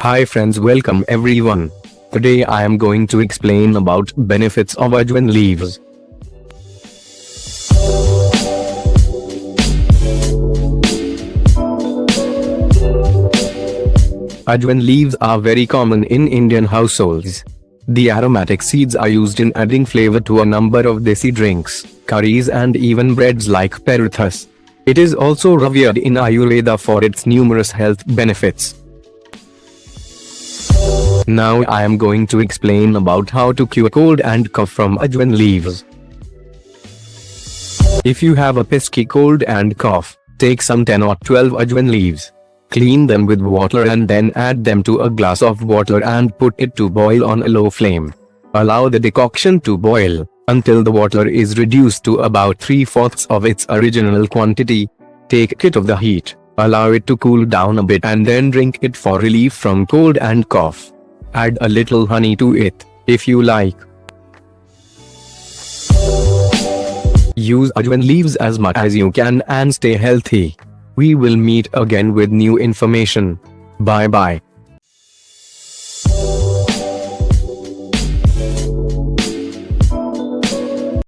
Hi friends, welcome everyone. Today I am going to explain about benefits of Ajwain leaves. Ajwain leaves are very common in Indian households. The aromatic seeds are used in adding flavor to a number of desi drinks, curries and even breads like parathas. It is also revered in Ayurveda for its numerous health benefits. Now I am going to explain about how to cure cold and cough from Ajwain leaves. If you have a pesky cold and cough, take some 10 or 12 Ajwain leaves. Clean them with water and then add them to a glass of water and put it to boil on a low flame. Allow the decoction to boil until the water is reduced to about 3/4 of its original quantity. Take it off the heat, allow it to cool down a bit and then drink it for relief from cold and cough. Add a little honey to it, if you like. Use Ajwain leaves as much as you can and stay healthy. We will meet again with new information. Bye bye.